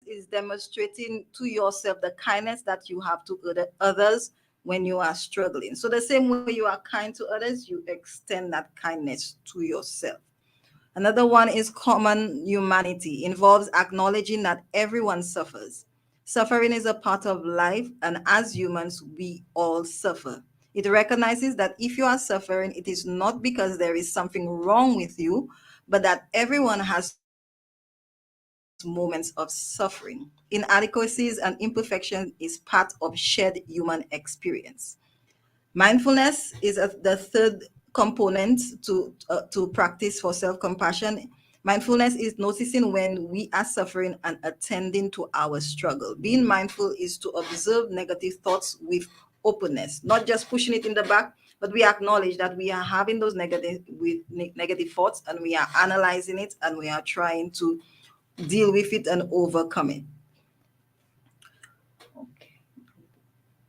is demonstrating to yourself the kindness that you have to others when you are struggling. So the same way you are kind to others, you extend that kindness to yourself. Another one is common humanity, involves acknowledging that everyone suffers. Suffering is a part of life, and as humans, we all suffer. It recognizes that if you are suffering, it is not because there is something wrong with you, but that everyone has moments of suffering. Inadequacies and imperfection is part of shared human experience. Mindfulness is the third component to practice for self-compassion. Mindfulness is noticing when we are suffering and attending to our struggle. Being mindful is to observe negative thoughts with openness, not just pushing it in the back, but we acknowledge that we are having those negative thoughts, and we are analyzing it, and we are trying to deal with it and overcome it. Okay.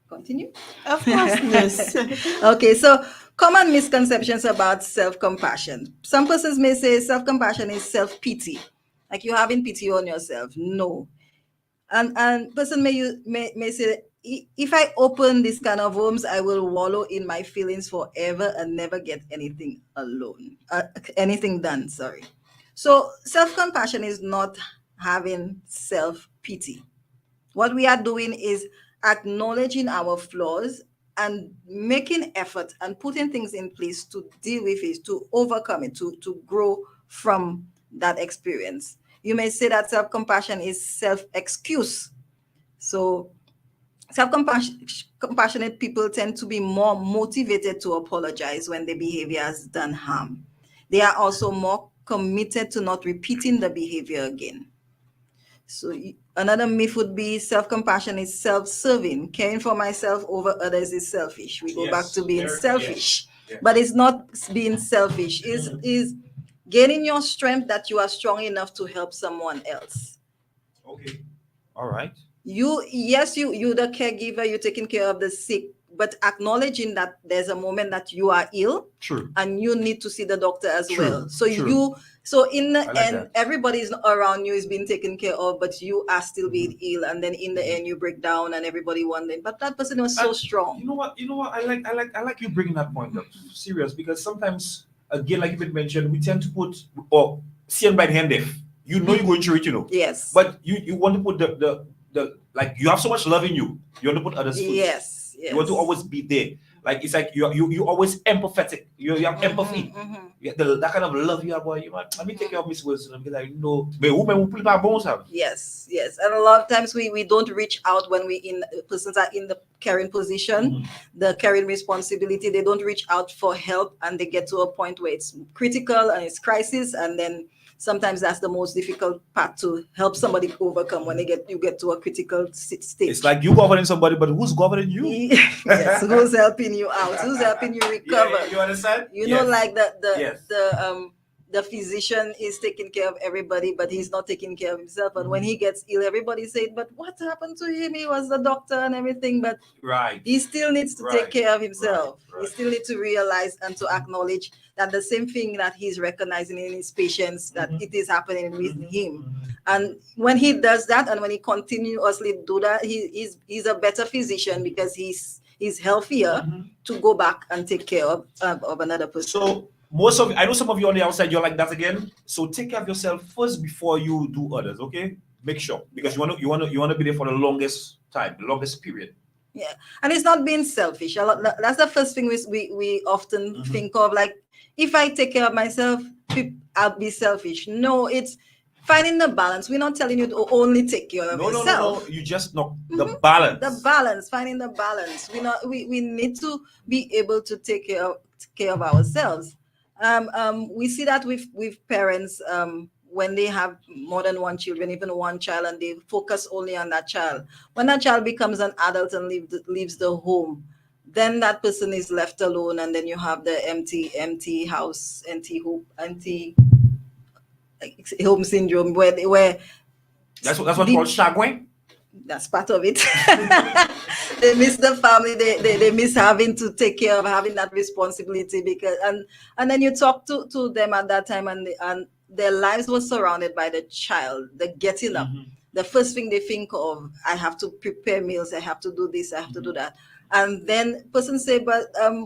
Continue. Of course, Miss. Okay, so common misconceptions about self-compassion. Some persons may say self-compassion is self-pity, like you having pity on yourself. No. And person may say, if I open this kind of wounds, I will wallow in my feelings forever and never get anything alone, anything done. Sorry. So self-compassion is not having self-pity. What we are doing is acknowledging our flaws and making effort and putting things in place to deal with it, to overcome it, to grow from that experience. You may say that self-compassion is self-excuse. So compassionate people tend to be more motivated to apologize when their behavior has done harm. They are also more committed to not repeating the behavior again. So another myth would be self-compassion is self-serving. Caring for myself over others is selfish. We go back to being selfish, but it's not being selfish. Is gaining your strength that you are strong enough to help someone else. Okay. All right. You the caregiver, you're taking care of the sick, but acknowledging that there's a moment that you are ill. True. And you need to see the doctor as True. well. So True. so in the like end, that. everybody is around you is being taken care of, but you are still being ill, and then in the end you break down and everybody wondering, but that person was so strong. You know what? I like you bringing that point up. Serious, because sometimes, again, like you been mentioned, we tend to put or see and by the hand if you know you're going through it, Yes. But you want to put the like you have so much love in you. You want to put others first. Yes. You want to always be there. Like it's like you always empathetic. You have empathy. That kind of love you have. Boy, let me take care of Miss Wilson and be like, mais women will put my bones have. Yes. And a lot of times we don't reach out when we in persons are in the caring position, the caring responsibility. They don't reach out for help, and they get to a point where it's critical and it's crisis, and then sometimes that's the most difficult part to help somebody overcome when you get to a critical stage. It's like you governing somebody, but who's governing you? Yes, who's helping you out? Who's helping you recover? Yeah, you understand? You know, like Yes. the physician is taking care of everybody, but he's not taking care of himself. And when he gets ill, everybody said, "But what happened to him? He was the doctor and everything." But Right. he still needs to take care of himself. Right. He still needs to realize and to acknowledge that the same thing that he's recognizing in his patients, that it is happening with him. And when he does that, and when he continuously do that, he's a better physician because he's healthier to go back and take care of another person. So I know some of you on the outside, you're like that again. So take care of yourself first before you do others, okay? Make sure, because you want to be there for the longest time, the longest period. Yeah, and it's not being selfish. That's the first thing we often think of. Like, if I take care of myself, I'll be selfish. No, it's finding the balance. We're not telling you to only take care of yourself. No. You just know the balance. The balance, finding the balance. We need to be able to take care of ourselves. We see that with parents when they have more than one children, even one child, and they focus only on that child. When that child becomes an adult and leaves the home, then that person is left alone, and then you have the empty house, empty home syndrome, where that's what's called chagrin. That's part of it. They miss the family. They miss having to take care of having that responsibility, because and then you talk to them at that time, and their lives were surrounded by the child, the getting up. the first thing they think of, I have to prepare meals, I have to do this, I have to do that. And then person say, but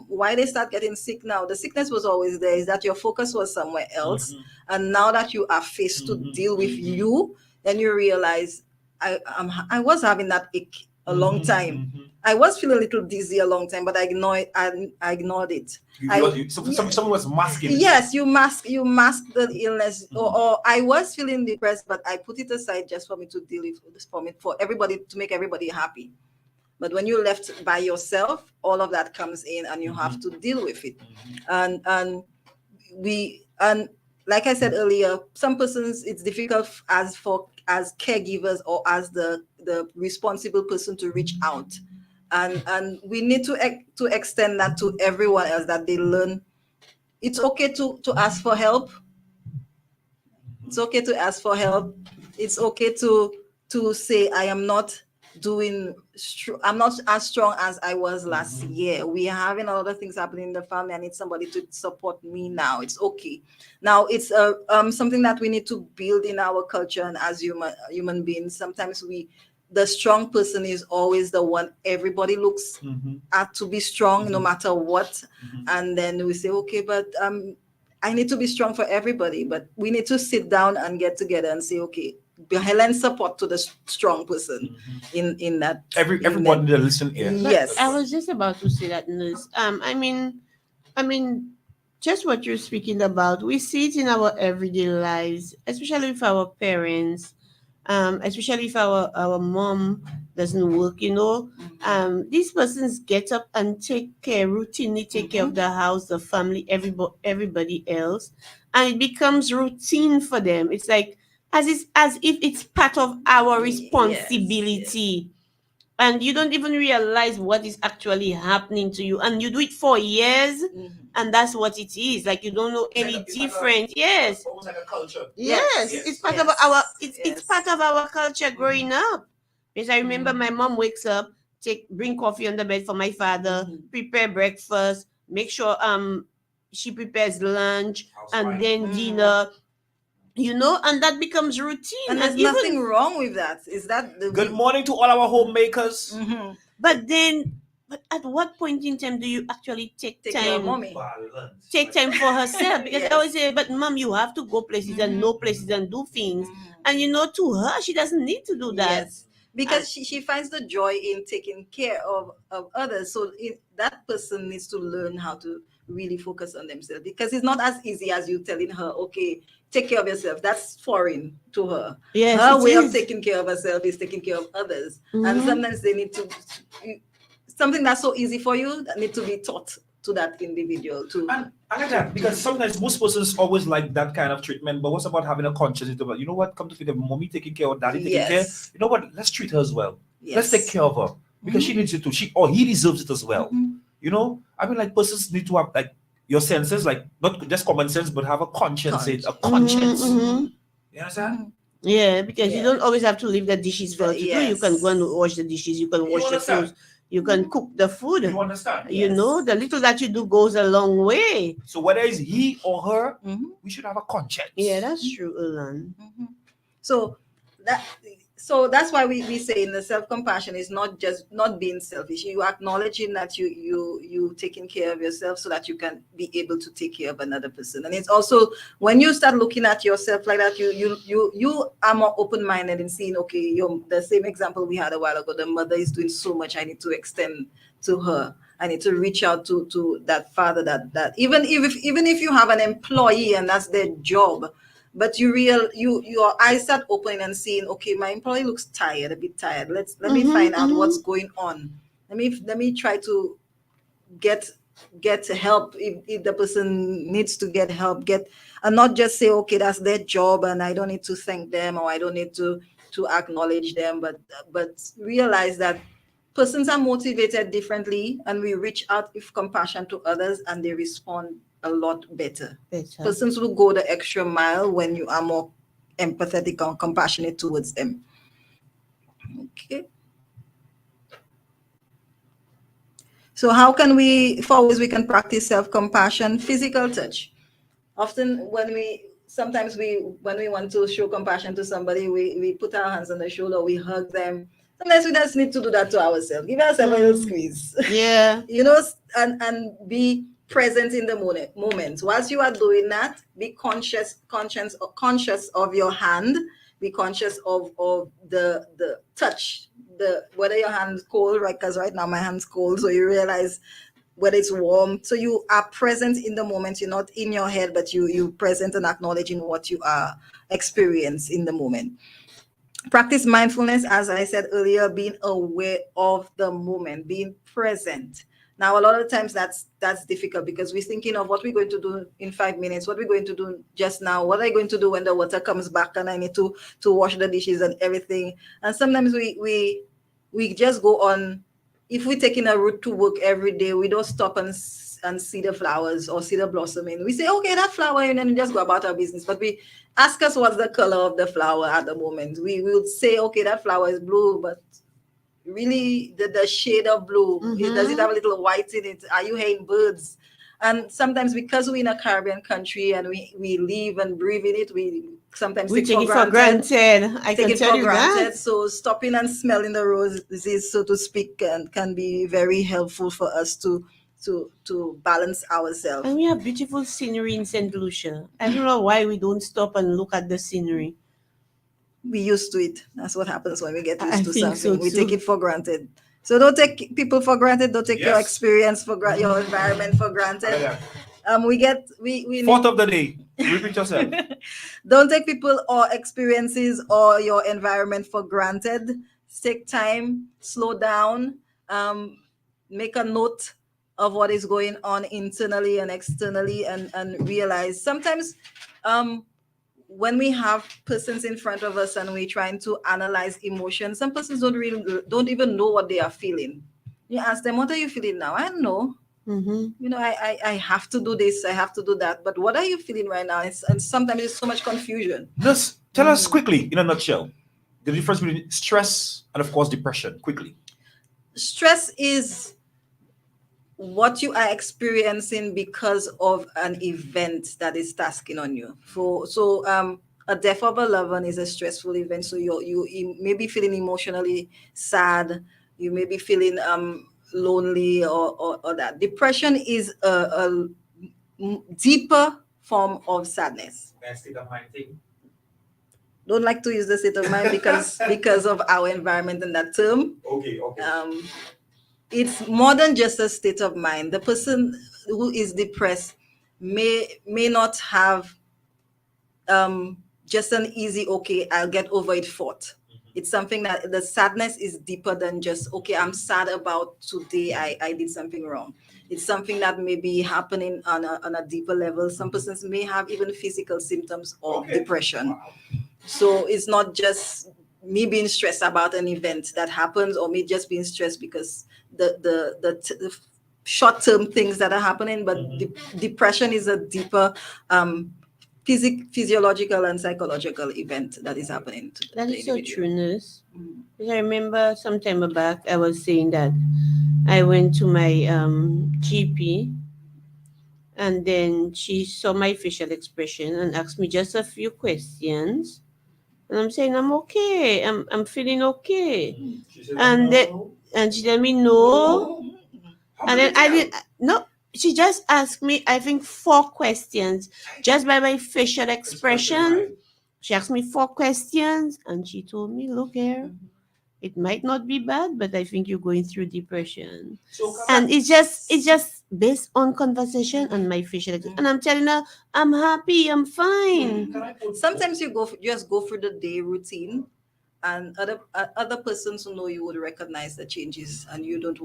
why they start getting sick now? The sickness was always there. Is that your focus was somewhere else, and now that you are faced to deal with you, then you realize I was having that ache a long time. I was feeling a little dizzy a long time, but I ignored it. Someone was masking. Yes, you mask the illness, or I was feeling depressed, but I put it aside just for me to deal with this, for everybody, to make everybody happy. But when you're left by yourself, all of that comes in, and you have to deal with it. And like I said earlier, some persons it's difficult as caregivers or as the responsible person to reach out, and we need to extend that to everyone else, that they learn it's okay to ask for help. It's okay to ask for help. It's okay to say I am not I'm not as strong as I was last year. We are having a lot of things happening in the family. I need somebody to support me now. It's okay. Now it's something that we need to build in our culture, and as human beings, sometimes the strong person is always the one everybody looks at to be strong, no matter what. And then we say, okay, but I need to be strong for everybody. But we need to sit down and get together and say, okay, lend support to the strong person in that. Everyone that listen here. Yes. I was just about to say that, Nurse. I mean, just what you're speaking about, we see it in our everyday lives, especially with our parents, especially if our mom doesn't work, these persons get up and routinely take care of the house, the family, everybody else, and it becomes routine for them. It's like as if it's part of our responsibility. Yes. And you don't even realize what is actually happening to you, and you do it for years, and that's what it is. Like you don't know any different. Yes, almost like a culture. Yes, it's part of our it's part of our culture growing up. Because I remember my mom wakes up, bring coffee on the bed for my father, prepare breakfast, make sure she prepares lunch, and then dinner. And that becomes routine. And there's nothing wrong with that. Is that good morning to all our homemakers? But at what point in time do you actually take time for herself? Because I always say, but mom, you have to go places and know places and do things. And to her, she doesn't need to do that. Yes. Because she finds the joy in taking care of others. So that person needs to learn how to really focus on themselves, because it's not as easy as you telling her, okay, take care of yourself. That's foreign to her. Yes, her way of taking care of herself is taking care of others. And sometimes they need to, something that's so easy for you, that need to be taught to that individual too. And I like that, because sometimes most persons always like that kind of treatment, but what's about having a conscience about, what, come to think of mommy taking care of daddy taking care, you know what, let's treat her as well. Let's take care of her, because she needs it too. He deserves it as well. Like persons need to have like your senses, like not just common sense, but have a conscience. A conscience. You understand? Yeah, because you don't always have to leave the dishes for her to do. You can go and wash the dishes. You can wash the clothes. You can cook the food. You understand? The little that you do goes a long way. So whether it's he or her, we should have a conscience. Yeah, that's true, Ulan. So that's why we say in the self-compassion is not just not being selfish. You acknowledging that you taking care of yourself so that you can be able to take care of another person. And it's also when you start looking at yourself like that, you are more open-minded and seeing, okay, the same example we had a while ago. The mother is doing so much. I need to extend to her. I need to reach out to that father. That even if you have an employee and that's their job. But your eyes start opening and seeing, okay, my employee looks a bit tired. Let me find out what's going on. Let me try to get help if the person needs to get help. And not just say, okay, that's their job and I don't need to thank them or I don't need to acknowledge them, but realize that persons are motivated differently, and we reach out with compassion to others and they respond a lot better. Persons will go the extra mile when you are more empathetic and compassionate towards them. Okay. So how can we, for ways we can practice self-compassion? Physical touch. Often when sometimes when we want to show compassion to somebody, we put our hands on the shoulder, we hug them. Sometimes we just need to do that to ourselves. Give ourselves a little squeeze. Yeah. And be present in the moment. Whilst you are doing that, be conscious of your hand. Be conscious of the touch, whether your hand's cold, right? Because right now my hand's cold, so you realize whether it's warm. So you are present in the moment. You're not in your head, but you present and acknowledging what you are experiencing in the moment. Practice mindfulness, as I said earlier, being aware of the moment, being present. Now, a lot of times that's difficult because we're thinking of what we're going to do in 5 minutes, what we're going to do just now, what are you going to do when the water comes back and I need to wash the dishes and everything. And sometimes we just go on. If we're taking a route to work every day, we don't stop and see the flowers or see the blossoming. We say, okay, that flower, and then we just go about our business. But we ask us what's the color of the flower at the moment. We would say, okay, that flower is blue, but really the shade of blue, does it have a little white in it? Are you hearing birds? And sometimes because we're in a Caribbean country and we live and breathe in it, we sometimes We take take it it for granted. I take can it tell for you granted. that. So stopping and smelling the roses, so to speak, can be very helpful for us to balance ourselves. And we have beautiful scenery in St. Lucia. I don't know why we don't stop and look at the scenery. We used to it. That's what happens when we get I used to think so something. We take too. it for granted. So don't take people for granted. Don't take your Yes. experience for your environment for granted. We Fourth of the day. Repeat yourself. don't take people or experiences or your environment for granted. Take time, slow down, make a note of what is going on internally and externally, and realize sometimes when we have persons in front of us and we're trying to analyze emotions, some persons don't even know what they are feeling. You ask them, what are you feeling now? I don't know. I have to do this, I have to do that, but what are you feeling right now? And sometimes there's so much confusion. Just tell us quickly, in a nutshell, the difference between stress and, of course, depression. Quickly. Stress is what you are experiencing because of an event that is tasking on you. A death of a loved one is a stressful event. So you may be feeling emotionally sad. You may be feeling lonely or that. Depression is a deeper form of sadness. That's state of mind thing. Don't like to use the state of mind because of our environment and that term. Okay. It's more than just a state of mind. The person who is depressed may not have just an easy, okay, I'll get over it thought. It's something that the sadness is deeper than just, okay, I'm sad about today, I did something wrong. It's something that may be happening on a deeper level. Some persons may have even physical symptoms of depression. Wow. So it's not just me being stressed about an event that happens, or me just being stressed because the short-term things that are happening, but depression is a deeper physiological and psychological event that is happening to That the is so individual. true, nurse. Because I remember some time back, I was saying that I went to my GP, and then she saw my facial expression and asked me just a few questions. And I'm saying, I'm okay. I'm feeling okay. She said, And then, no. and she told me no. And then I did no. She just asked me, I think, 4 questions just by my facial expression. She asked me 4 questions, and she told me, "Look here, it might not be bad, but I think you're going through depression." So And it's just based on conversation and my facial expression. And I'm telling her, I'm happy, I'm fine. can I put Sometimes you just go through the day routine, and other persons who know you would recognize the changes, and you don't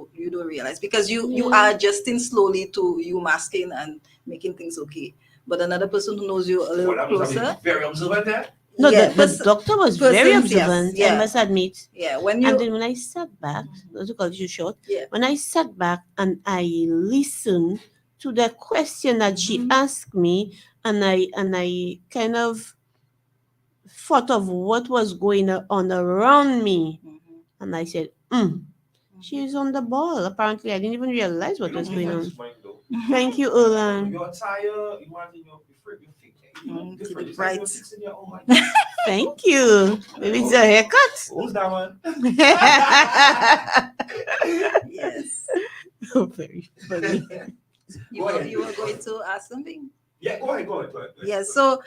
realize because you are adjusting slowly to you masking and making things okay. But another person who knows you a little closer, very observant there. No, yeah, the doctor was very persons, yes, observant, yeah. I must admit. yeah, when And you then when I sat back, not to call you short, yeah, when I sat back and I listened to the question that she asked me, and I kind of thought of what was going on around me, and I said, she's on the ball. Apparently, I didn't even realize what was going on. Thank you, Olan. You're tired. You want to, you feel To Different. the It's like bright. you're fixing your own mic. Thank you. Maybe it's a haircut. Who's that one? Yes. Oh, very funny. Go ahead. You were going to ask something? Yeah, go ahead. Go ahead. Yes. So,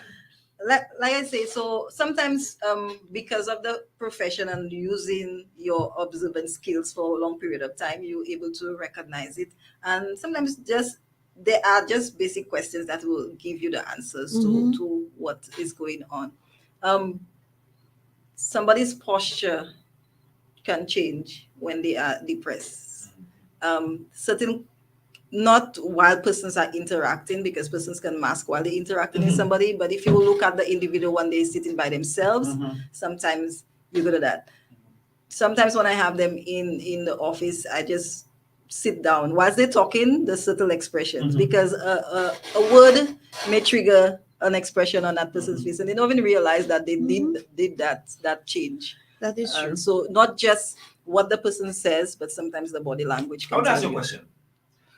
like I say, so sometimes because of the profession and using your observant skills for a long period of time, you're able to recognize it. And sometimes just there are just basic questions that will give you the answers Mhm. to what is going on. Um, Somebody's posture can change when they are depressed. Certain Not while persons are interacting, because persons can mask while they're interacting with somebody, but if you look at the individual when they're sitting by themselves, sometimes you go to that. Sometimes when I have them in the office, I just sit down whilst they're talking, the subtle expressions, because a word may trigger an expression on that person's face, and they don't even realize that they did that change. That is true. So not just what the person says, but sometimes the body language I can want to ask tell you a question.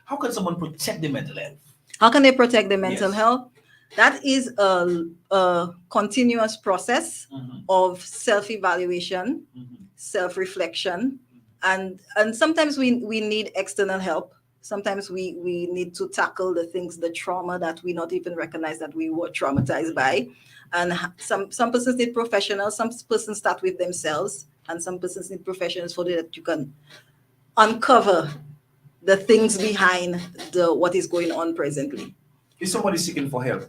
How can someone protect their mental health? How can they protect their mental Yes. health? That is a continuous process of self-evaluation, self-reflection, and sometimes we need external help. Sometimes we need to tackle the things, the trauma that we not even recognize that we were traumatized by. And some persons need professionals, some persons start with themselves, and some persons need professionals so that you can uncover the things behind what is going on presently. If somebody is seeking for help,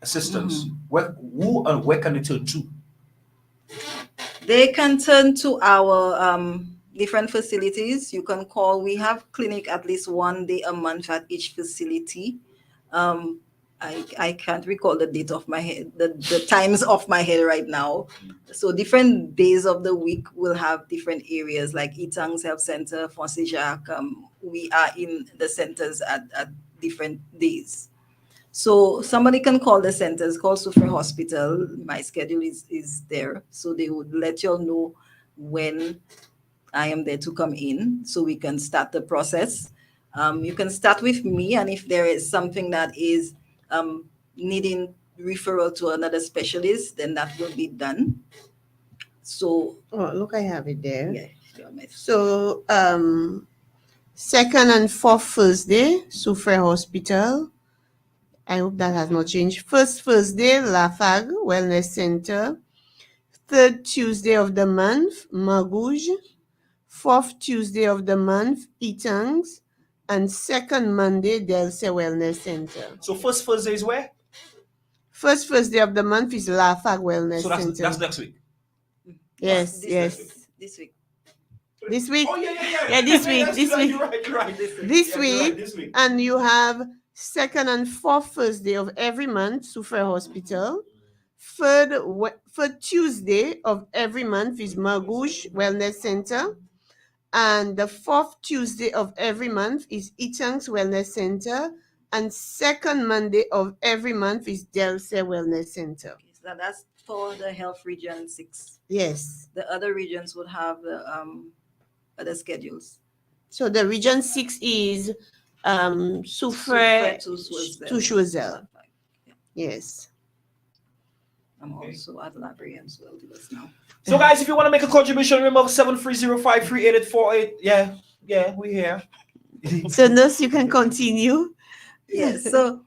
assistance, who and where can they turn to? They can turn to our different facilities. You can call. We have clinic at least one day a month at each facility. I can't recall the date of my head, the times off my head right now. So different days of the week will have different areas, like Itang's Health Center, Fonse Jacques. We are in the centers at different days. So somebody can call the centers, call Sufre Hospital. My schedule is there. So they would let you all know when I am there to come in so we can start the process. You can start with me, and if there is something that is needing referral to another specialist, then that will be done. So, Oh, look, I have it there. yeah, sure, miss. So, second and fourth Thursday, Soufre Hospital. I hope that has not changed. First Thursday, Lafag Wellness Center. Third Tuesday of the month, Magouge. Fourth Tuesday of the month, Etangs. And second Monday, Delse Wellness Center. So first Thursday is where? First Thursday of the month is Lafag Wellness So Center. that's next week. Yes, This yes. This week. This week? Oh yeah. Yeah, this week, Yes, this you're right, week. You're right. You're right. This Yeah, you're week, right, this week. and you have second and fourth Thursday of every month, Soufre Hospital. Third Tuesday of every month is Magouche Wellness Center. And the fourth Tuesday of every month is Etangs Wellness Center. And second Monday of every month is Delse Wellness Center. Okay, so that's for the health region 6. Yes. The other regions would have the other schedules. So the region 6 is Soufre to Choiseul. Yeah. Yes. I'm also at library as well with us now. So guys, if you want to make a contribution, remember 730538848. Yeah, we're here. So nurse, you can continue. Yes. So,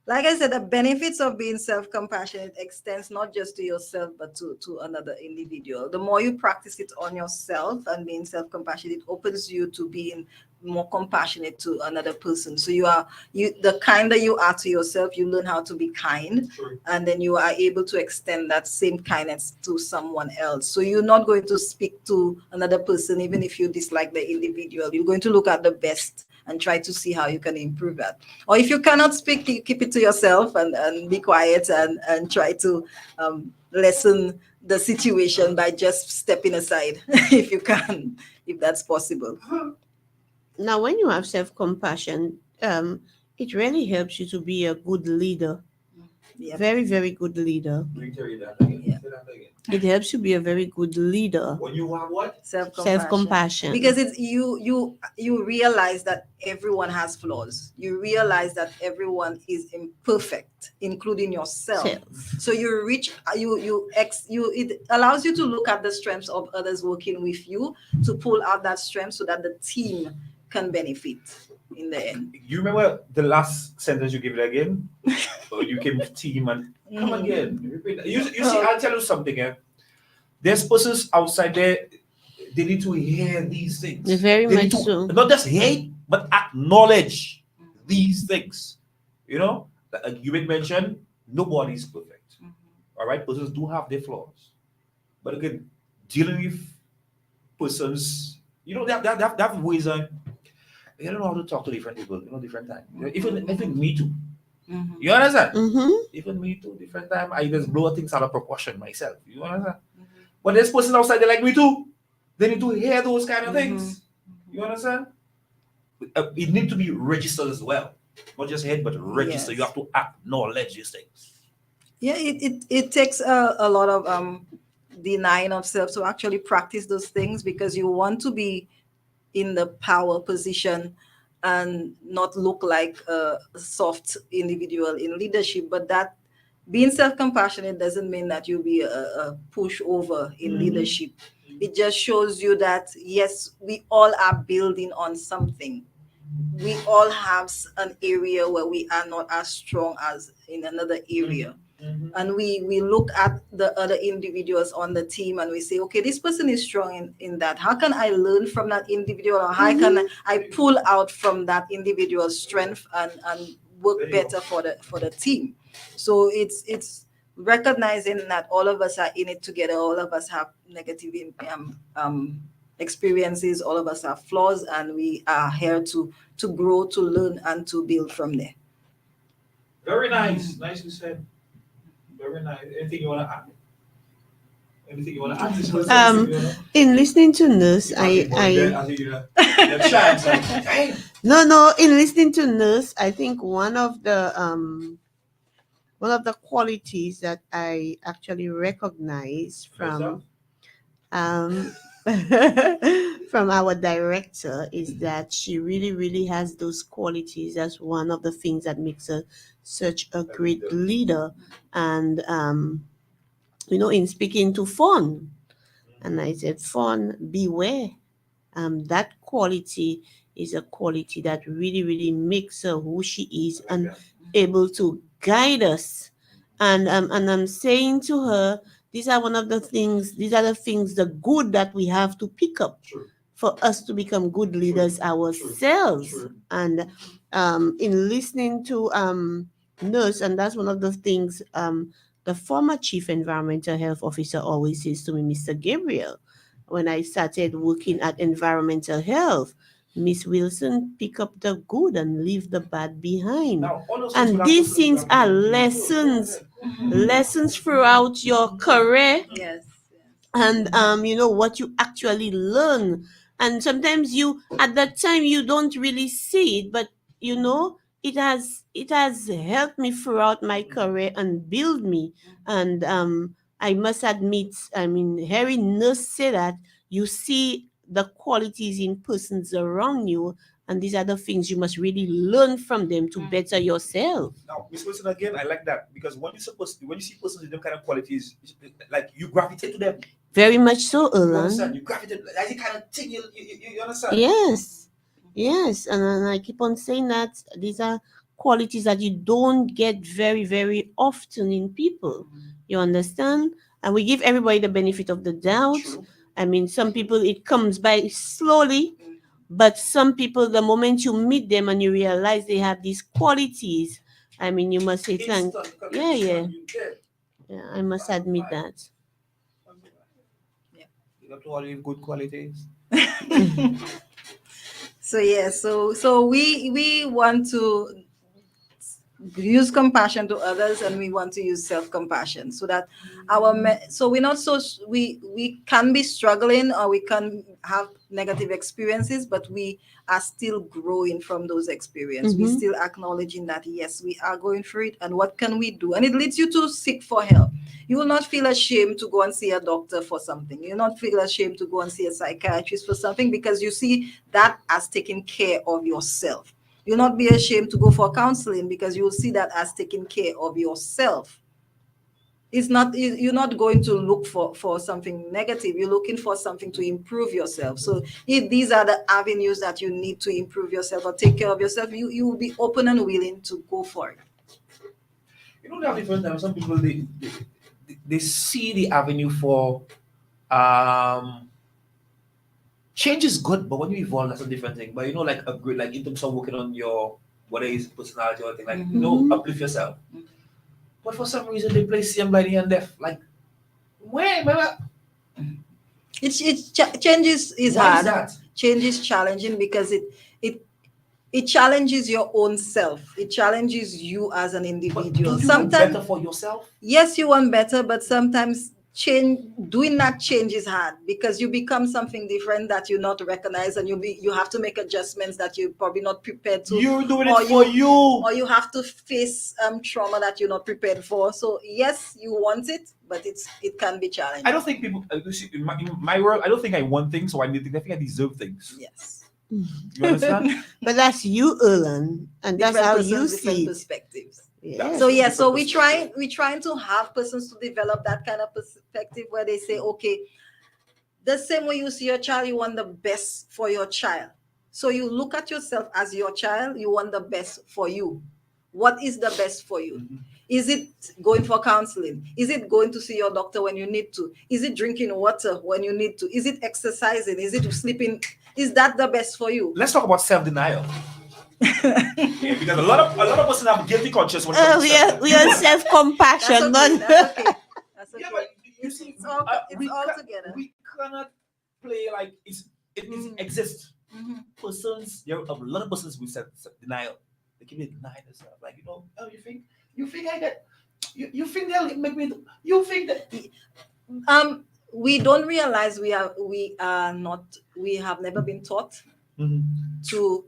like I said, the benefits of being self-compassionate extends not just to yourself, but to another individual. The more you practice it on yourself and being self-compassionate, it opens you to being more compassionate to another person. So the kinder you are to yourself, you learn how to be kind. Sure. And then you are able to extend that same kindness to someone else. So you're not going to speak to another person, even if you dislike the individual. You're going to look at the best and try to see how you can improve that. Or if you cannot speak, you keep it to yourself and be quiet and try to lessen the situation by just stepping aside if you can, if that's possible. Now, when you have self-compassion, it really helps you to be a good leader. Yeah. Very, very good leader. Reiterate that again. Yeah. Say that again. It helps you be a very good leader. When you have what? Self-compassion. Because it's you realize that everyone has flaws. You realize that everyone is imperfect, including yourself. Self. So you reach you it allows you to look at the strengths of others working with you to pull out that strength so that the team can benefit in the end. You remember the last sentence you gave it again? Or you came with team and come again. Repeat that. You see, I'll tell you something. There's persons outside there, they need to hear these things. Very They much need to so. not just hate, but acknowledge these things. You know, you made mention, nobody's perfect. All right, persons do have their flaws. But again, dealing with persons, they have ways on. You don't know how to talk to different people, different time. Even me too. You understand? Mm-hmm. Even me too, different time. I just blow things out of proportion myself. You understand? But there's person outside there like me too. They need to hear those kind of things. You understand? It need to be registered as well. Not just heard, but register. Yes. You have to acknowledge these things. Yeah, it takes a lot of denying of self to actually practice those things, because you want to be in the power position and not look like a soft individual in leadership. But that being self-compassionate doesn't mean that you'll be a pushover in leadership. It just shows you that yes, we all are building on something. We all have an area where we are not as strong as in another area. And we look at the other individuals on the team and we say, okay, this person is strong in that. How can I learn from that individual, or how can I pull out from that individual's strength and work better for the team? So it's recognizing that all of us are in it together. All of us have negative experiences. All of us have flaws, and we are here to grow, to learn, and to build from there. Very nice. Nicely said. Very nice. Anything you want to add? Anything you want to add? In listening to Nurse, no. In listening to Nurse, I think one of the qualities that I actually recognize from from our director is that she really, really has those qualities. That's one of the things that makes her such a great leader. And in speaking to Fawn, and I said, Fawn, beware. That quality is a quality that really, really makes her who she is and able to guide us. And I'm saying to her, these are the things, the good that we have to pick up for us to become good leaders ourselves. And in listening to Nurse, and that's one of the things the former chief environmental health officer always says to me, Mr. Gabriel, when I started working at environmental health, Miss Wilson, pick up the good and leave the bad behind. And these things are lessons throughout your career. Yes. And what you actually learn. And sometimes you, at that time, you don't really see it, but it has helped me throughout my career and build me. And I must admit, hearing Nurse say that, you see the qualities in persons around you, and these are the things you must really learn from them to better yourself. Now, Miss Wilson, again, I like that, because when you see persons with them kind of qualities, like you gravitate to them. Very much so, You Erlan. understand? You gravitate, like the kind of thing you understand? Yes, and I keep on saying that these are qualities that you don't get very, very often in people. You understand? And we give everybody the benefit of the doubt. True. Some people it comes by slowly, but some people, the moment you meet them and you realize they have these qualities, you must say thank. Yeah. I must admit that. You got to all your good qualities. So we want to use compassion to others, and we want to use self-compassion, so that so we're not so we can be struggling, or we can have negative experiences, but we are still growing from those experiences. We're still acknowledging that yes, we are going through it, and what can we do? And it leads you to seek for help. You will not feel ashamed to go and see a doctor for something. You'll not feel ashamed to go and see a psychiatrist for something, because you see that as taking care of yourself. You'll not be ashamed to go for counseling, because you will see that as taking care of yourself. It's not, you're not going to look for something negative. You're looking for something to improve yourself. So if these are the avenues that you need to improve yourself or take care of yourself, you will be open and willing to go for it. You know, there are different times. Some people they see the avenue for change is good, but when you evolve, that's a different thing. But you know, like upgrade, like in terms of working on your whether it's personality or thing, like you know, uplift yourself. But for some reason, they play CM blind and deaf. Like, where? Changes is Why hard. is that? Change is challenging because it challenges your own self. It challenges you as an But individual. don't you want better for yourself? Yes, you want better, but sometimes doing that change is hard, because you become something different that you not recognize, and you have to make adjustments that you're probably not prepared to. You're doing it for you. Or you have to face trauma that you're not prepared for. So yes, you want it, but it can be challenging. I don't think people you see, in my world. I don't think I want things, so I think I deserve things. Yes. You understand? But that's you, Erlen, and that's Different how persons, you different see it. perspectives. Yeah. So yeah, so Different we're trying to have persons to develop that kind of perspective, where they say, okay, the same way you see your child, you want the best for your child. So you look at yourself as your child, you want the best for you. What is the best for you? Is it going for counseling? Is it going to see your doctor when you need to? Is it drinking water when you need to? Is it exercising? Is it sleeping? Is that the best for you? Let's talk about self-denial. Yeah, because a lot of us have guilty conscience when it comes to self-denial. We are self-compassion, That's not okay. That's okay. Yeah, but you see, It's all together. we cannot play like it exists. Persons, there are a lot of persons with self-denial. They keep denying themselves. Like, you know, oh, you think I get, you think they'll make me, you think that. We don't realize we have never been taught to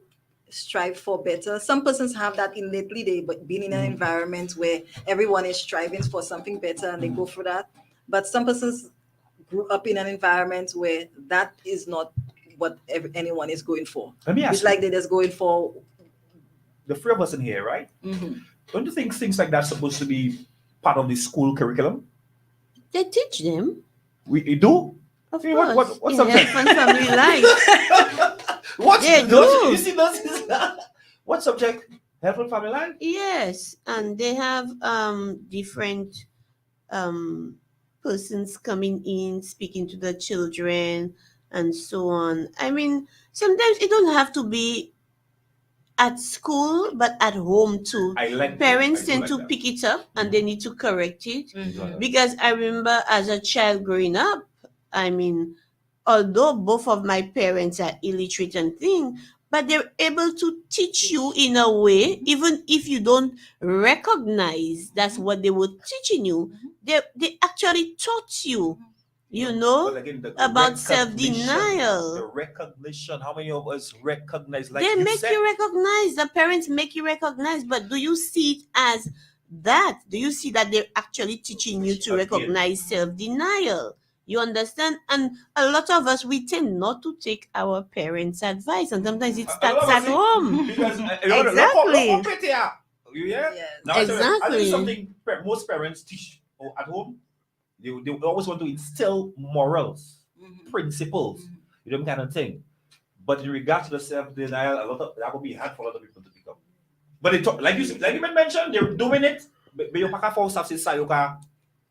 strive for better. Some persons have that innately. They've been in an environment where everyone is striving for something better, and they go for that. But some persons grew up in an environment where that is not what anyone is going for. Let me ask It's like they're just going for. The three of us in here, right? Don't you think things like that's supposed to be part of the school curriculum? they teach them. We do. Of Hey, course. what in subject? health and family life. What? They You do. see those? What subject? Health and family life? Yes, and they have different persons coming in, speaking to the children, and so on. I mean, sometimes it don't have to be at school, but at home too. I like Parents I do tend like to that. pick it up, and they need to correct it. Mhm. Because I remember as a child growing up, I mean, although both of my parents are illiterate and thing, but they're able to teach you in a way, even if you don't recognize that's what they were teaching you. They actually taught you, you know, But again, the about recognition, self-denial. The recognition. How many of us recognize? Like They you make said, you recognize, the parents make you recognize, but do you see it as that? Do you see that they're actually teaching you to Again. recognize self-denial? You understand? And a lot of us, we tend not to take our parents' advice, and sometimes it a lot starts of at us see- home. because Exactly. look how pretty are. You hear? Yes. Now, I tell you Exactly. something most parents teach at home. They always want to instill morals, principles, you know, kind of thing. But in regard to the self-denial, a lot of that will be hard for a lot of people to pick up. But they talk, like you mentioned, they're doing it. But you pack for stuff inside your car.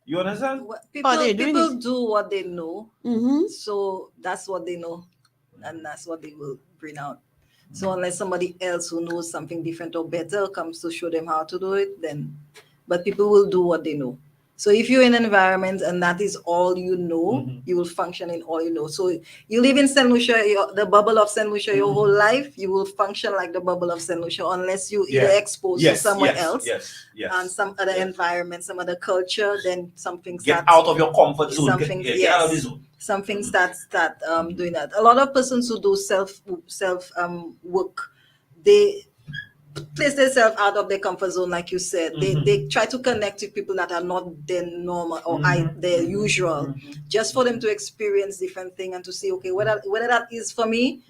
You understand? People, they're doing people it. do what they know. Mm-hmm. So that's what they know, and that's what they will bring out. So unless somebody else who knows something different or better comes to show them how to do it, then, but people will do what they know. So if you're in an environment and that is all you know, Mhm. you will function in all you know. So you live in St. Lucia, the bubble of St. Lucia your whole life, you will function like the bubble of St. Lucia unless you either Yeah. exposed to somewhere else Yes. and some other Yes. environment, some other culture, then something Get starts. out of your comfort zone. Something, Get out of the yes. zone. Something start doing that. A lot of persons who do self work, they place themselves out of their comfort zone, like you said. They try to connect with people that are not their normal or their usual, just for them to experience different thing and to see, okay, whether that is for me.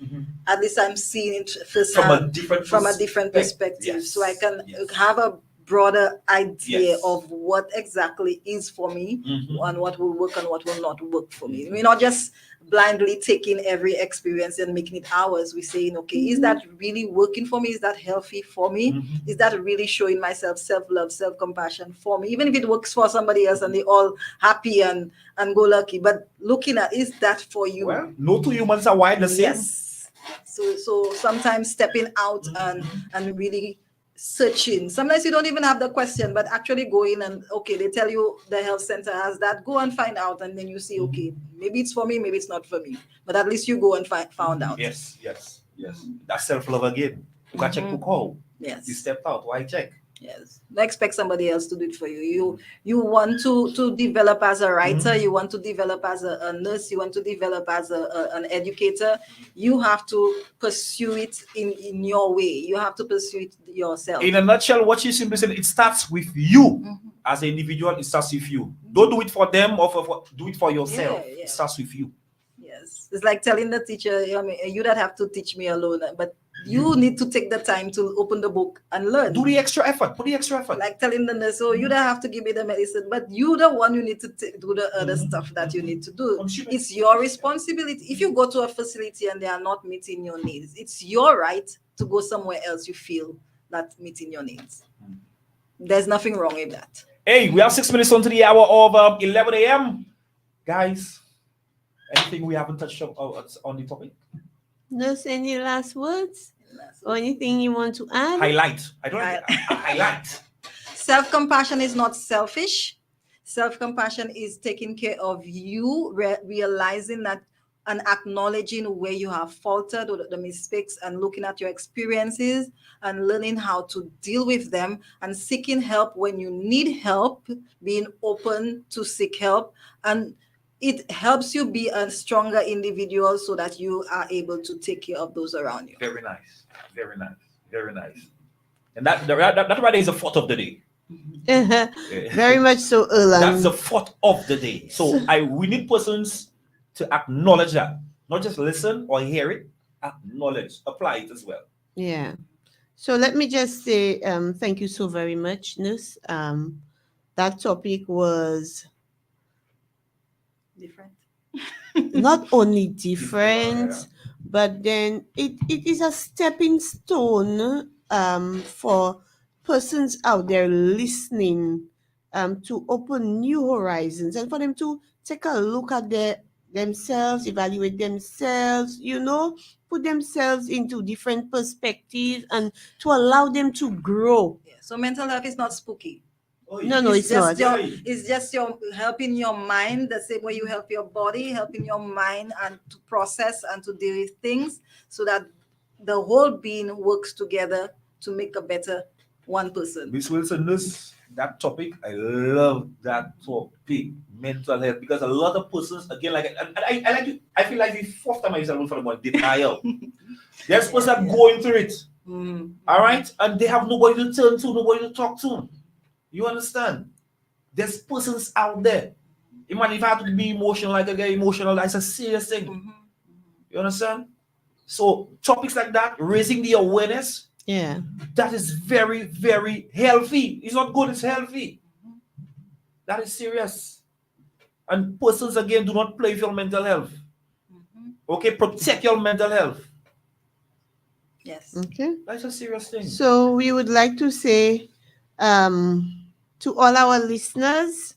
At least I'm seeing it firsthand from a different perspective, Yes. so I can Yes. have a broader idea Yes. of what exactly is for me and what will work and what will not work for me. We're not just blindly taking every experience and making it ours. We're saying, okay, is that really working for me? Is that healthy for me? Is that really showing myself self-love, self-compassion for me? Even if it works for somebody else and they all happy and go lucky, but looking at, is that for you? Well, no two humans are wired the same. Yes. So sometimes stepping out and really searching. Sometimes you don't even have the question, but actually going and, okay, they tell you the health center has that, go and find out, and then you see, okay, maybe it's for me, maybe it's not for me, but at least you go and found out. Yes. That's self-love again. You got check book how. Yes. You stepped out. Why check? Yes. Don't expect somebody else to do it for you. You want to develop as a writer, you want to develop as a nurse, you want to develop as an educator. You have to pursue it in your way. You have to pursue it yourself. In a nutshell, what you simply said, it starts with you as an individual. It starts with you. Don't do it for them or do it for yourself. Yeah. It starts with you. Yes. It's like telling the teacher, I mean, you don't have to teach me alone, but you need to take the time to open the book and learn. Do the extra effort. Put the extra effort. Like telling the nurse, oh, you don't have to give me the medicine, but you the one you need to do the other stuff that you need to do. It's your responsibility. If you go to a facility and they are not meeting your needs, it's your right to go somewhere else you feel that meeting your needs. There's nothing wrong with that. Hey, we have 6 minutes on to the hour of 11 a.m. Guys, anything we haven't touched on the topic? Nurse, any last words? Or anything you want to add? Highlight. I don't like highlight. Self-compassion is not selfish. Self-compassion is taking care of you, realizing that and acknowledging where you have faltered or the mistakes and looking at your experiences and learning how to deal with them and seeking help when you need help, being open to seek help. And it helps you be a stronger individual so that you are able to take care of those around you. Very nice. Very nice. Very nice. And that right is the thought of the day. Very much so, Erlang. That's the thought of the day. So we need persons to acknowledge that. Not just listen or hear it, acknowledge, apply it as well. Yeah. So let me just say thank you so very much, Nus. That topic was Different. not only different, but then it is a stepping stone for persons out there listening to open new horizons and for them to take a look at themselves, evaluate themselves, put themselves into different perspectives and to allow them to grow. Yeah. So mental health is not spooky. No, it's not. It's just your helping your mind the same way you help your body, helping your mind and to process and to deal with things so that the whole being works together to make a better one person. Miss Wilson, that topic, I love that topic, mental health, because a lot of persons, again, I feel like the fourth time I use that word for the word denial. There's persons that going through it, all right, and they have nobody to turn to, nobody to talk to. You understand? There's persons out there. Imagine if I have to be emotional, like I get emotional, that's a serious thing. You understand? So topics like that, raising the awareness, that is very, very healthy. It's not good, it's healthy. That is serious. And persons, again, do not play with your mental health. Okay, protect your mental health. Yes. Okay. That's a serious thing. So we would like to say to all our listeners,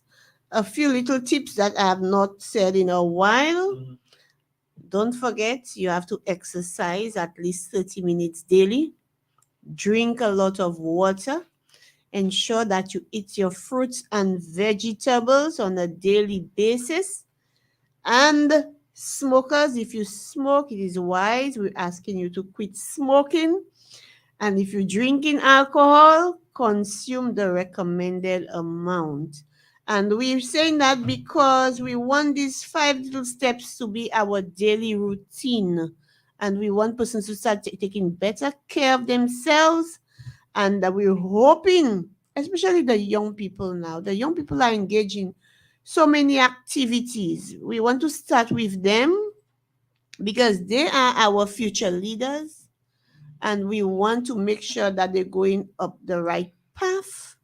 a few little tips that I have not said in a while. Don't forget, you have to exercise at least 30 minutes daily. Drink a lot of water. Ensure that you eat your fruits and vegetables on a daily basis. And smokers, if you smoke, it is wise. We're asking you to quit smoking. And if you're drinking alcohol, consume the recommended amount. And we're saying that because we want these 5 little steps to be our daily routine. And we want persons to start taking better care of themselves. And that we're hoping, especially the young people now, the young people are engaging so many activities. We want to start with them because they are our future leaders, and we want to make sure that they're going up the right path,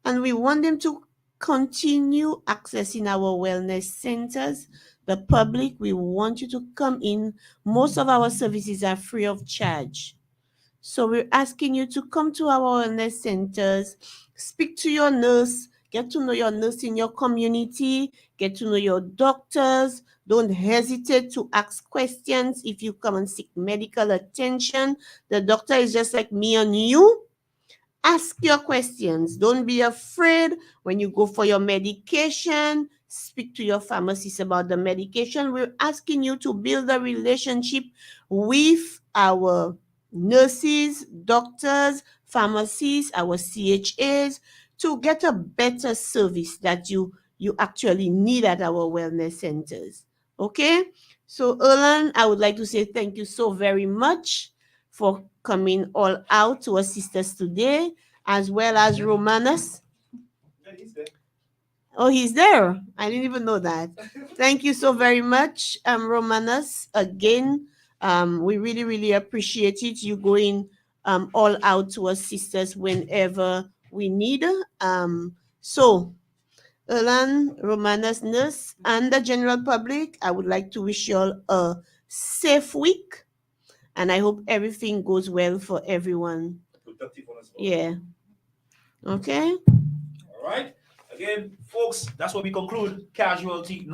and we want them to continue accessing our wellness centers. The public, we want you to come in. Most of our services are free of charge. So we're asking you to come to our wellness centers, speak to your nurse, get to know your nurse in your community, get to know your doctors. Don't hesitate to ask questions if you come and seek medical attention. The doctor is just like me and you. Ask your questions. Don't be afraid when you go for your medication. Speak to your pharmacist about the medication. We're asking you to build a relationship with our nurses, doctors, pharmacists, our CHAs to get a better service that you actually need at our wellness centers. Okay? So, Erlan, I would like to say thank you so very much for coming all out to assist us today, as well as Romanus. Yeah, he's there. Oh, he's there. I didn't even know that. Thank you so very much, Romanus. Again, we really, really appreciate it. You going all out to assist us whenever we need. So, Erlan, Romanus, nurse, and the general public, I would like to wish you all a safe week, and I hope everything goes well for everyone. Productive one as well. Yeah. Okay. All right. Again, folks, that's what we conclude Casualty 9.